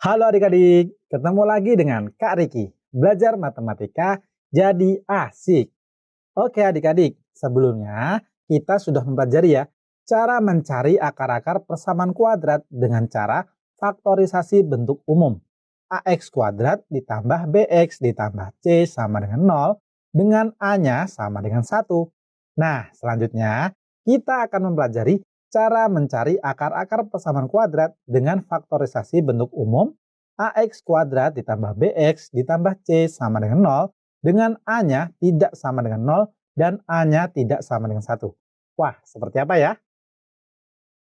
Halo adik-adik, ketemu lagi dengan Kak Riki. Belajar matematika jadi asik. Oke adik-adik, sebelumnya kita sudah mempelajari ya cara mencari akar-akar persamaan kuadrat dengan cara faktorisasi bentuk umum. AX kuadrat ditambah BX ditambah C sama dengan 0 dengan A-nya sama dengan 1. Nah, selanjutnya kita akan mempelajari cara mencari akar-akar persamaan kuadrat dengan faktorisasi bentuk umum AX kuadrat ditambah BX ditambah C sama dengan 0 dengan A-nya tidak sama dengan 0 dan A-nya tidak sama dengan 1. Wah, seperti apa ya?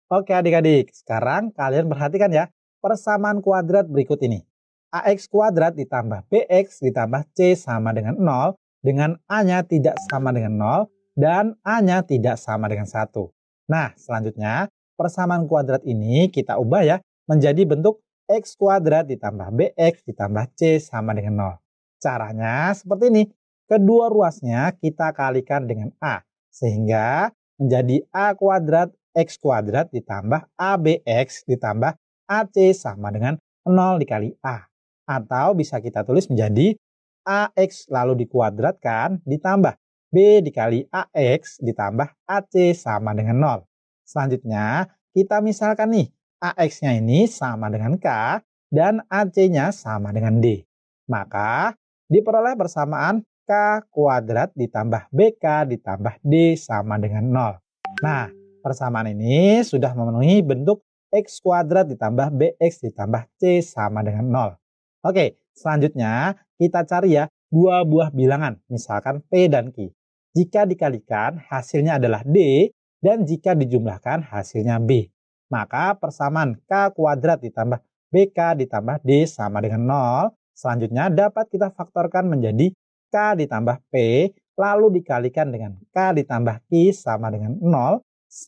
Oke adik-adik, sekarang kalian perhatikan ya persamaan kuadrat berikut ini. AX kuadrat ditambah BX ditambah C sama dengan 0 dengan A-nya tidak sama dengan 0 dan A-nya tidak sama dengan 1. Nah, selanjutnya persamaan kuadrat ini kita ubah ya menjadi bentuk X kuadrat ditambah BX ditambah C sama dengan 0. Caranya seperti ini. Kedua ruasnya kita kalikan dengan A sehingga menjadi A kuadrat X kuadrat ditambah ABX ditambah AC sama dengan 0 dikali A. Atau bisa kita tulis menjadi AX lalu dikuadratkan ditambah B dikali AX ditambah AC sama dengan 0. Selanjutnya kita misalkan nih AX-nya ini sama dengan K dan AC-nya sama dengan D. Maka diperoleh persamaan K kuadrat ditambah BK ditambah D sama dengan 0. Nah, persamaan ini sudah memenuhi bentuk X kuadrat ditambah BX ditambah C sama dengan 0. Oke, selanjutnya kita cari ya dua buah bilangan, misalkan P dan Q. Jika dikalikan hasilnya adalah D dan jika dijumlahkan hasilnya B. Maka persamaan K kuadrat ditambah BK ditambah D sama dengan 0. Selanjutnya dapat kita faktorkan menjadi K ditambah P lalu dikalikan dengan K ditambah Q sama dengan 0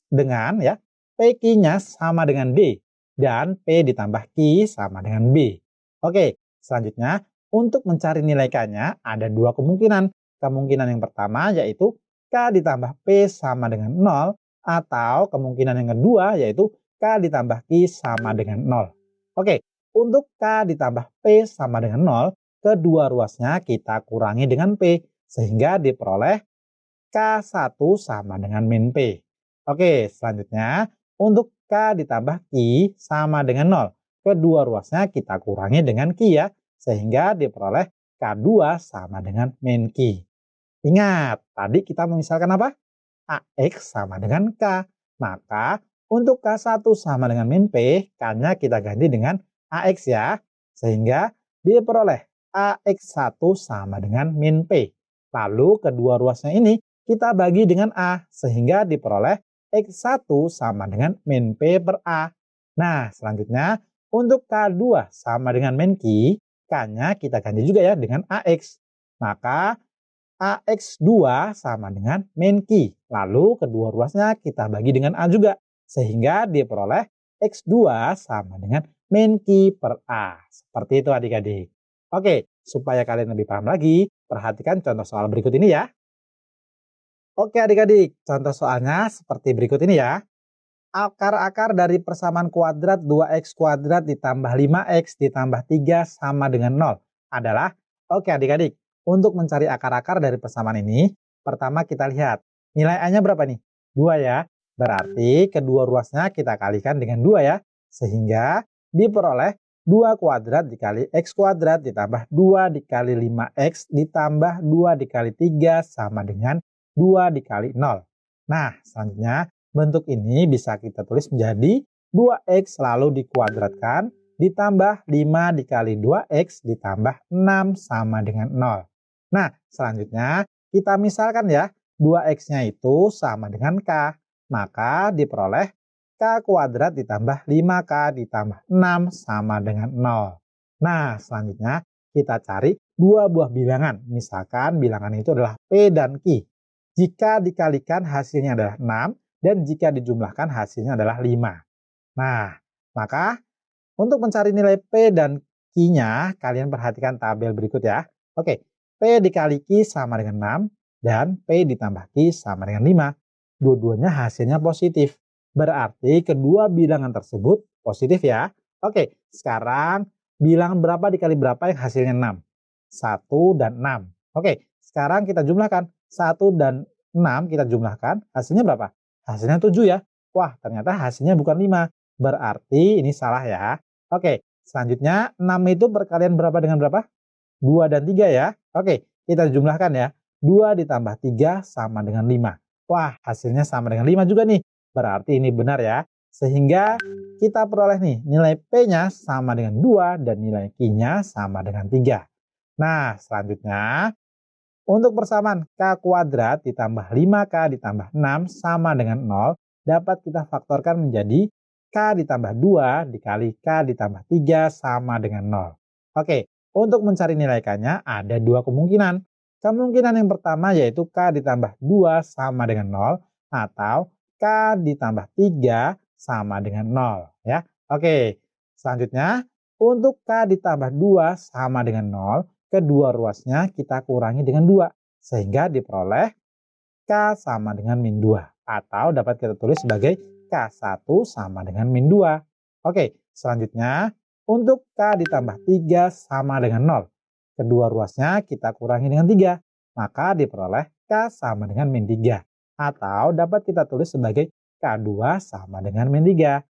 dengan ya PQ-nya sama dengan D dan P ditambah Q sama dengan B. Oke, selanjutnya untuk mencari nilai K-nya ada dua kemungkinan. Kemungkinan yang pertama yaitu K ditambah P sama dengan 0 atau kemungkinan yang kedua yaitu K ditambah Q sama dengan 0. Oke, untuk K ditambah P sama dengan 0, kedua ruasnya kita kurangi dengan P sehingga diperoleh K1 sama dengan min P. Oke, selanjutnya untuk K ditambah Q sama dengan 0. Kedua ruasnya kita kurangi dengan Q ya, sehingga diperoleh K2 sama dengan min Q. Ingat, tadi kita memisalkan apa? AX sama dengan K. Maka untuk K1 sama dengan min P, K-nya kita ganti dengan AX ya. Sehingga diperoleh AX1 sama dengan min P. Lalu kedua ruasnya ini kita bagi dengan A sehingga diperoleh X1 sama dengan min P per A. Nah, selanjutnya untuk K2 sama dengan min Q, K-nya kita ganti juga ya dengan AX. Maka AX2 sama dengan min Q. Lalu kedua ruasnya kita bagi dengan A juga. Sehingga diperoleh X2 sama dengan min Q per A. Seperti itu adik-adik. Oke, supaya kalian lebih paham lagi, perhatikan contoh soal berikut ini ya. Oke adik-adik, contoh soalnya seperti berikut ini ya. Akar-akar dari persamaan kuadrat 2x kuadrat ditambah 5x ditambah 3 sama dengan 0 adalah, oke adik-adik, untuk mencari akar-akar dari persamaan ini, pertama kita lihat, nilai A-nya berapa nih? 2 ya, berarti kedua ruasnya kita kalikan dengan 2 ya, sehingga diperoleh 2 kuadrat dikali x kuadrat ditambah 2 dikali 5x ditambah 2 dikali 3 sama dengan 2 dikali 0. Nah, selanjutnya bentuk ini bisa kita tulis menjadi 2x lalu dikuadratkan ditambah 5 dikali 2x ditambah 6 sama dengan 0. Nah, selanjutnya kita misalkan ya 2x-nya itu sama dengan K. Maka diperoleh K kuadrat ditambah 5K ditambah 6 sama dengan 0. Nah, selanjutnya kita cari dua buah bilangan. Misalkan bilangan itu adalah P dan Q. Jika dikalikan hasilnya adalah 6 dan jika dijumlahkan hasilnya adalah 5. Nah, maka untuk mencari nilai P dan Q-nya, kalian perhatikan tabel berikut ya. Oke, P dikali Q sama dengan 6 dan P ditambah Q sama dengan 5. Dua-duanya hasilnya positif. Berarti kedua bilangan tersebut positif ya. Oke, sekarang bilangan berapa dikali berapa yang hasilnya 6? 1 dan 6. Oke, sekarang kita jumlahkan. 1 dan 6 kita jumlahkan, hasilnya berapa? Hasilnya 7 ya. Wah, ternyata hasilnya bukan 5. Berarti ini salah ya. Oke, selanjutnya 6 itu perkalian berapa dengan berapa? 2 dan 3 ya. Oke, kita jumlahkan ya. 2 ditambah 3 sama dengan 5. Wah, hasilnya sama dengan 5 juga nih. Berarti ini benar ya. Sehingga kita peroleh nih nilai P-nya sama dengan 2 dan nilai Q-nya sama dengan 3. Nah, selanjutnya untuk persamaan K kuadrat ditambah 5K ditambah 6 sama dengan 0 dapat kita faktorkan menjadi K ditambah 2 dikali K ditambah 3 sama dengan 0. Oke, untuk mencari nilai K-nya ada dua kemungkinan. Kemungkinan yang pertama yaitu K ditambah 2 sama dengan 0 atau K ditambah 3 sama dengan 0 ya. Oke, selanjutnya untuk K ditambah 2 sama dengan 0, kedua ruasnya kita kurangi dengan 2 sehingga diperoleh K sama dengan min 2 atau dapat kita tulis sebagai K1 sama dengan min 2. Oke, selanjutnya untuk K ditambah 3 sama dengan 0. Kedua ruasnya kita kurangi dengan 3, maka diperoleh K sama dengan min 3 atau dapat kita tulis sebagai K2 sama dengan min 3.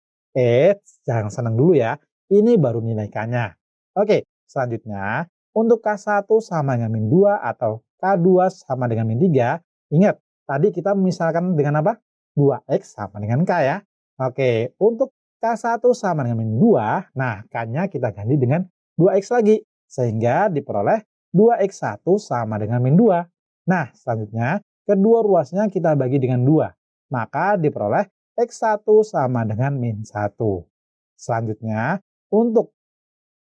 Jangan senang dulu ya, ini baru nilai K-nya. Oke, selanjutnya untuk K1 sama dengan min 2 atau K2 sama dengan min 3, ingat tadi kita misalkan dengan apa? 2X sama dengan K ya. Oke, untuk K1 sama dengan min 2, nah K-nya kita ganti dengan 2X lagi. Sehingga diperoleh 2X1 sama dengan min 2. Nah, selanjutnya kedua ruasnya kita bagi dengan 2. Maka diperoleh X1 sama dengan min 1. Selanjutnya, untuk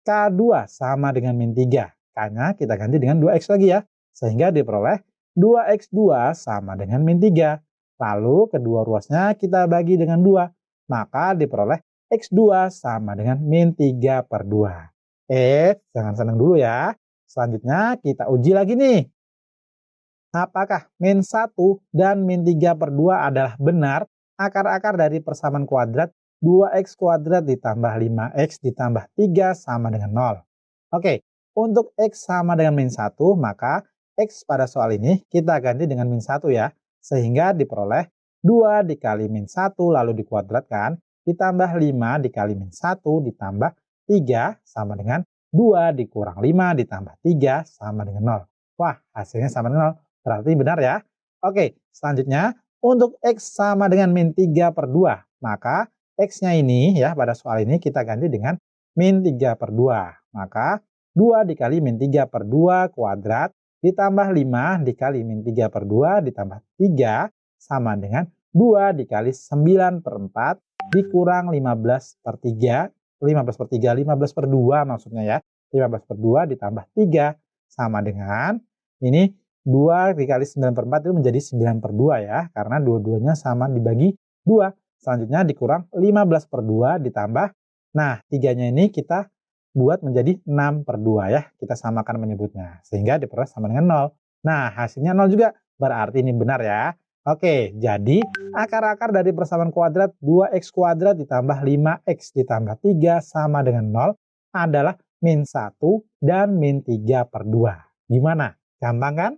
K2 sama dengan min 3. K-nya kita ganti dengan 2X lagi ya. Sehingga diperoleh 2X2 sama dengan min 3. Lalu kedua ruasnya kita bagi dengan 2. Maka diperoleh X2 sama dengan min 3 per 2. Jangan senang dulu ya. Selanjutnya kita uji lagi nih. Apakah min 1 dan min 3 per 2 adalah benar akar-akar dari persamaan kuadrat 2X kuadrat ditambah 5X ditambah 3 sama dengan 0. Oke, untuk X sama dengan min 1, maka X pada soal ini kita ganti dengan min 1 ya. Sehingga diperoleh 2 dikali min 1 lalu dikuadratkan, ditambah 5 dikali min 1 ditambah 3 sama dengan 2 dikurang 5 ditambah 3 sama dengan 0. Wah, hasilnya sama dengan 0. Berarti benar ya. Oke, selanjutnya untuk X sama dengan min 3 per 2, maka X-nya ini ya pada soal ini kita ganti dengan min 3 per 2. Maka 2 dikali min 3 per 2 kuadrat ditambah 5 dikali min 3 per 2 ditambah 3 sama dengan 2 dikali 9 per 4 dikurang 15 per 3. 15 per 3, 15 per 2 maksudnya ya. 15 per 2 ditambah 3 sama dengan ini 2 dikali 9 per 4 itu menjadi 9 per 2 ya. Karena dua-duanya sama dibagi 2. Selanjutnya dikurang 15 per 2 ditambah. Nah, 3-nya ini kita buat menjadi 6 per 2 ya. Kita samakan menyebutnya. Sehingga diperoleh sama dengan 0. Nah, hasilnya 0 juga. Berarti ini benar ya. Oke, jadi akar-akar dari persamaan kuadrat 2X kuadrat ditambah 5X ditambah 3 sama dengan 0 adalah min 1 dan min 3 per 2. Gimana? Gampang kan?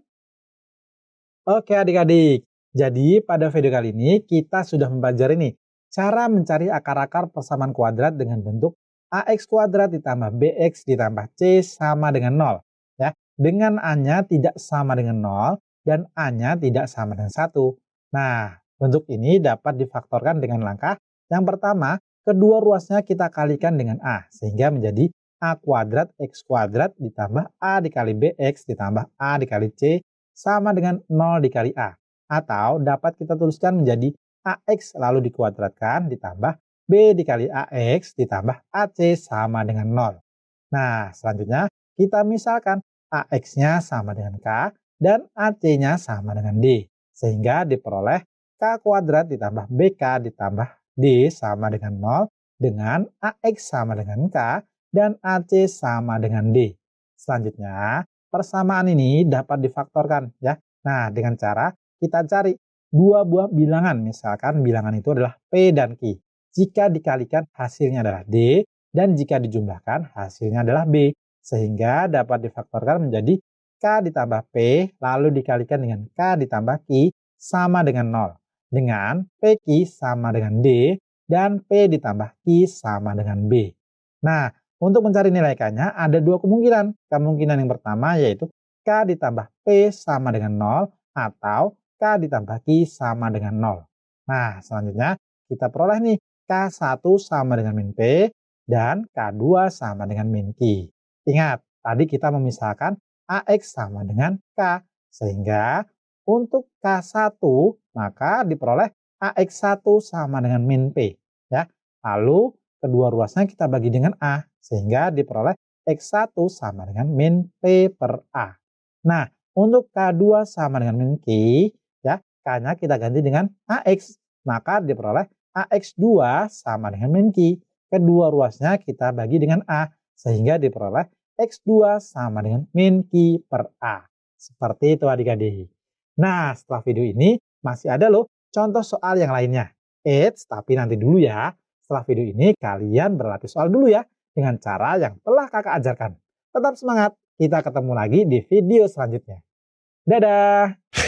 Oke adik-adik, jadi pada video kali ini kita sudah mempelajari nih cara mencari akar-akar persamaan kuadrat dengan bentuk AX kuadrat ditambah BX ditambah C sama dengan 0. Ya, dengan A-nya tidak sama dengan 0 dan A-nya tidak sama dengan 1. Nah, bentuk ini dapat difaktorkan dengan langkah yang pertama, kedua ruasnya kita kalikan dengan A sehingga menjadi A kuadrat X kuadrat ditambah A dikali BX ditambah A dikali C sama dengan 0 dikali A. Atau dapat kita tuliskan menjadi AX lalu dikuadratkan ditambah B dikali AX ditambah AC sama dengan 0. Nah, selanjutnya kita misalkan AX-nya sama dengan K dan AC-nya sama dengan D. Sehingga diperoleh K kuadrat ditambah BK ditambah D sama dengan 0 dengan AX sama dengan K dan AC sama dengan D. Selanjutnya, persamaan ini dapat difaktorkan ya. Nah, dengan cara kita cari dua buah bilangan. Misalkan bilangan itu adalah P dan Q. Jika dikalikan hasilnya adalah D dan jika dijumlahkan hasilnya adalah B. Sehingga dapat difaktorkan menjadi K ditambah P lalu dikalikan dengan K ditambah Q sama dengan 0. Dengan PQ sama dengan D dan P ditambah Q sama dengan B. Nah, untuk mencari nilai K-nya ada dua kemungkinan. Kemungkinan yang pertama yaitu K ditambah P sama dengan 0 atau K ditambah Q sama dengan 0. Nah, selanjutnya kita peroleh nih K1 sama dengan min P dan K2 sama dengan min Q. Ingat, tadi kita memisahkan AX sama dengan K. Sehingga untuk K1 maka diperoleh AX1 sama dengan min P. Ya. Lalu kedua ruasnya kita bagi dengan A. Sehingga diperoleh X1 sama dengan min P per A. Nah, untuk K2 sama dengan min Q, ya, K-nya kita ganti dengan AX. Maka diperoleh AX2 sama dengan min Q. Kedua ruasnya kita bagi dengan A. Sehingga diperoleh X2 sama dengan min Q per A. Seperti itu adik-adik. Nah, setelah video ini masih ada loh contoh soal yang lainnya. Tapi nanti dulu ya. Setelah video ini kalian berlatih soal dulu ya. Dengan cara yang telah kakak ajarkan. Tetap semangat. Kita ketemu lagi di video selanjutnya. Dadah!